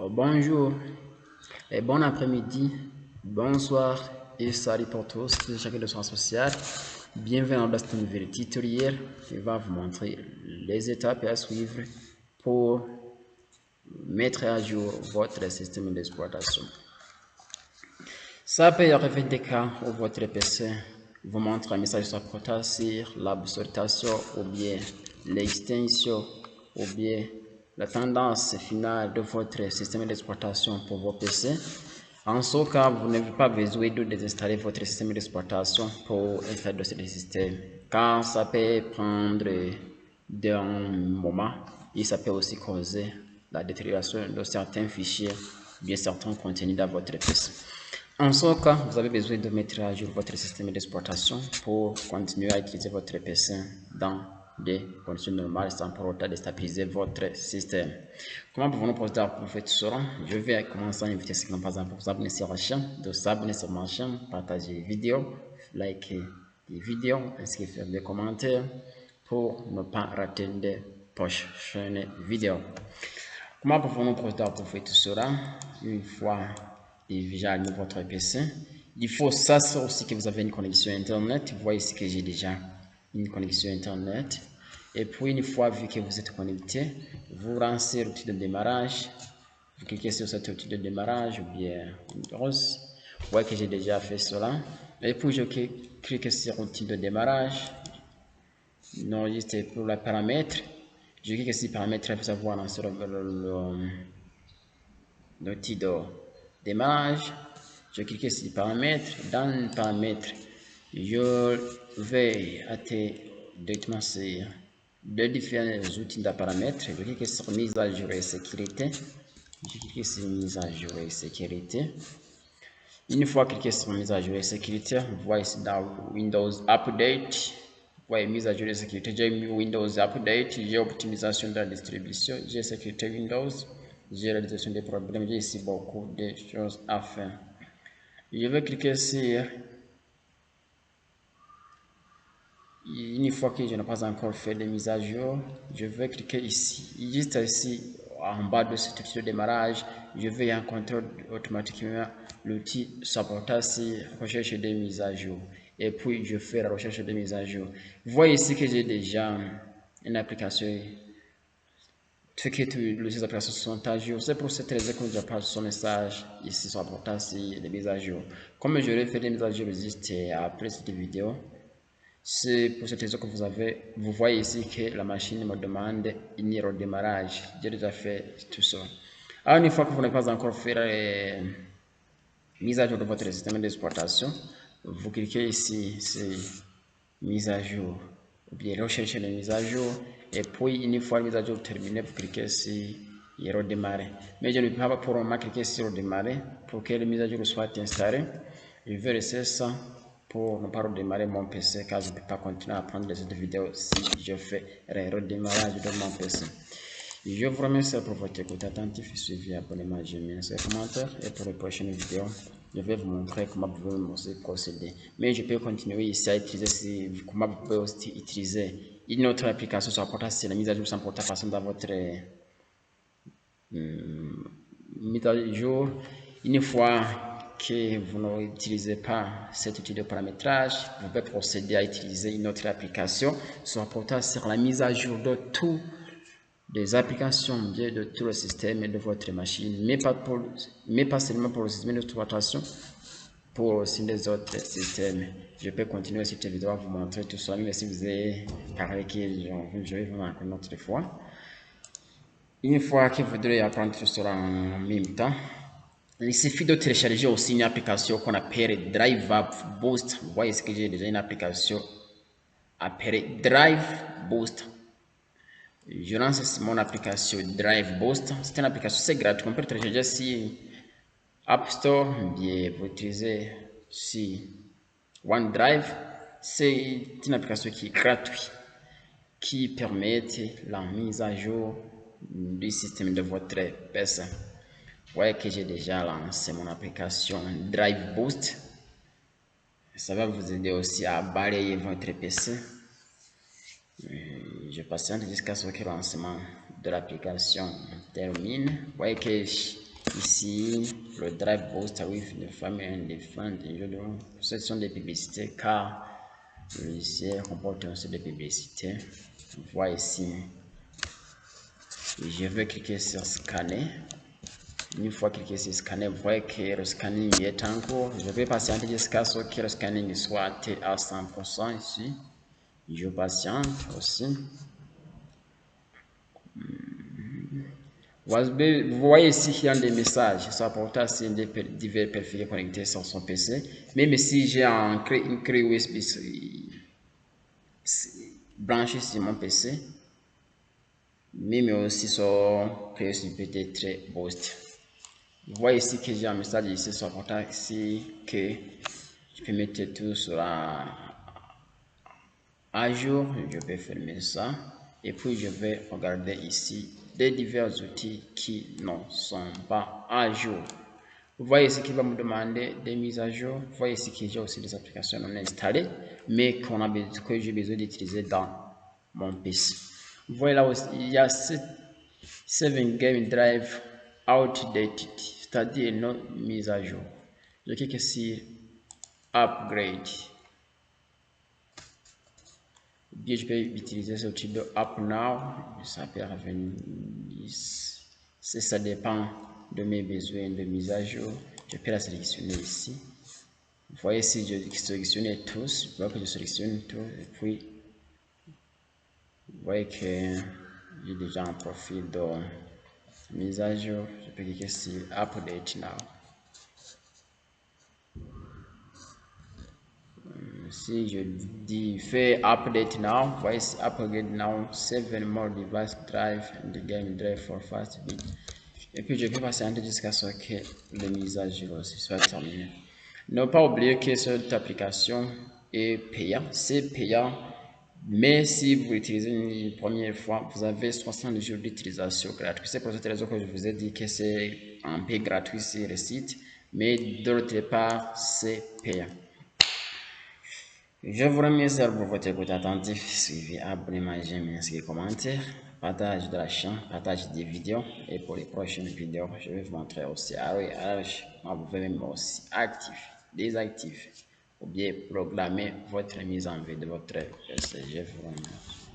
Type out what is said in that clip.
Bonjour et bon après-midi, bonsoir et salut pour tous, chacun de son social. Bienvenue dans ce nouvel tutoriel qui va vous montrer les étapes à suivre pour mettre à jour votre système d'exploitation. Ça peut arriver des cas où votre PC vous montre un message supportant sur la sollicitation ou bien l'extension ou bien la tendance finale de votre système d'exploitation pour vos PC. En ce cas, vous n'avez pas besoin de désinstaller votre système d'exploitation pour installer de ce système, car ça peut prendre d'un moment et ça peut aussi causer la détérioration de certains fichiers, bien certains contenus dans votre PC. En ce cas, vous avez besoin de mettre à jour votre système d'exploitation pour continuer à utiliser votre PC dans des conditions normales sans pour autant déstabiliser votre système. Comment pouvons-nous procéder pour faire tout cela? Je vais commencer à inviter ceux qui n'ont pas encore vous abonner sur la chaîne, de s'abonner sur ma chaîne, partager les vidéos, liker les vidéos, ainsi que faire des commentaires pour ne pas rater des prochaines vidéos. Comment pouvons-nous procéder pour faire tout cela? Une fois déjà allumé votre PC, il faut s'assurer aussi que vous avez une connexion internet. Vous voyez ici que j'ai déjà une connexion internet. Et puis une fois vu que vous êtes connecté, vous lancez l'outil de démarrage. Vous cliquez sur cet outil de démarrage ou bien Windows. Vous voyez que j'ai déjà fait cela. Et puis je clique sur l'outil de démarrage. Non, juste pour les paramètres. Je clique sur paramètres pour savoir lancer l'outil de démarrage. Je clique sur paramètres. Dans les paramètres, je vais aller directement sur les différents outils de paramètres. Je clique sur mise à jour et sécurité. Je clique sur mise à jour et sécurité. Une fois cliqué sur mise à jour et sécurité, vous voyez ici dans Windows Update. Vous voyez mise à jour et sécurité. J'ai mis Windows Update, j'ai optimisation de la distribution, j'ai sécurité Windows, j'ai réalisation des problèmes, j'ai ici beaucoup de choses à faire. Je vais cliquer sur, une fois que je n'ai pas encore fait les mises à jour, je vais cliquer ici, juste ici en bas de cet outil de démarrage, je vais rencontrer automatiquement l'outil supportant recherche des mises à jour. Et puis je fais la recherche des mises à jour. Vous voyez ici que j'ai déjà une application. Toutes les applications sont à jour. C'est pour cette raison que je passe son message ici sur portant les mises à jour. Comme je l'ai fait des mises à jour juste après cette vidéo, c'est pour cette raison que vous voyez ici que la machine me demande un redémarrage. J'ai déjà fait tout ça. Alors une fois que vous n'avez pas encore fait la mise à jour de votre système d'exploitation, vous cliquez ici sur mise à jour, ou bien rechercher les mises à jour, et puis une fois la mise à jour terminée, vous cliquez sur redémarrer. Mais je ne peux pas pour le moment cliquer sur redémarrer pour que les mises à jour soient installées. Je vais laisser ça pour ne pas redémarrer mon PC car je ne peux pas continuer à prendre des autres vidéos si je fais le redémarrage de mon PC. Je vous remercie pour votre écoute attentive, suivi, abonnement, j'aime bien ces commentaires et pour les prochaines vidéos, je vais vous montrer comment vous pouvez procéder. Mais je peux continuer ici à utiliser comment vous pouvez aussi utiliser une autre application sur portable, c'est la mise à jour sans portable façon dans votre mise à jour. Une fois que vous n'utilisez pas cet outil de paramétrage, vous pouvez procéder à utiliser une autre application sur portable sur la mise à jour de tout des applications bien de tout le système de votre machine, mais pas seulement pour le système d'exploitation, pour aussi les autres systèmes. Je peux continuer cette vidéo à vous montrer tout ça, mais si vous avez parlé que je vais vous montrer une autre fois. Une fois que vous voudrez apprendre tout cela en même temps, il suffit de télécharger aussi une application qu'on appelle Drive App Boost. Vous voyez ce que j'ai déjà une application appelée Drive Boost. Je lance mon application Drive Boost. C'est une application, c'est gratuit. On peut télécharger sur App Store, bien vous utilisez sur OneDrive. C'est une application qui est gratuite, qui permet la mise à jour du système de votre PC. Vous voyez que j'ai déjà lancé mon application Drive Boost. Ça va vous aider aussi à balayer votre PC. Je patiente jusqu'à ce que le lancement de l'application termine. Vous voyez que Ici, le Drive Boost with the family and the friend. Ce sont des publicités car le logiciel comporte aussi des publicités. On voit ici. Je vais cliquer sur scanner. Une fois cliqué sur scanner, vous voyez que le scanning est en cours. Je vais patienter jusqu'à ce que le scanning soit à 100% ici. Je patiente aussi. Vous voyez ici qu'il y a des messages. Ça porte sur divers perfils connectés sur son PC. Même si j'ai une clé USB branchée sur mon PC, même aussi sur clé USB peut-être Boost. Vous voyez ici que j'ai un message ici sur portail ici que je peux mettre tout sur à jour. Je vais fermer ça et puis je vais regarder ici des divers outils qui ne sont pas à jour. Vous voyez ici qu'il va me demander des mises à jour. Vous voyez ici que j'ai aussi des applications non installées mais que j'ai besoin d'utiliser dans mon PC. Vous voyez là aussi il y a 7 Game Drive outdated, c'est-à-dire non mise à jour. Je clique sur upgrade. Bien, je peux utiliser ce type de app now. Ça peut revenir. Ça dépend de mes besoins de mise à jour. Je peux la sélectionner ici. Vous voyez si je sélectionne tous, je vois que je sélectionne tout et puis vous voyez que j'ai déjà un profil de mise à jour. Je peux cliquer sur update now. Si je dis fait update now, vous voyez upgrade now, 7 more device drive and the game drive for fast beat. Et puis je vais patienter jusqu'à ce que les mises à jour aussi soient terminées. Ne pas oublier que cette application est payante, c'est payant, mais si vous l'utilisez une première fois, vous avez 60 jours d'utilisation gratuite. C'est pour cette raison que je vous ai dit que c'est un peu gratuit sur le site, mais d'autre part, c'est payant. Je vous remercie pour votre écoute attentive, suivi, abonnement, j'aime, inscrire, commentaire, partage de la chaîne, partage des vidéos et pour les prochaines vidéos, je vais vous montrer aussi vous pouvez même aussi activer, désactiver ou bien programmer votre mise en vie de votre PC. Je vous remercie.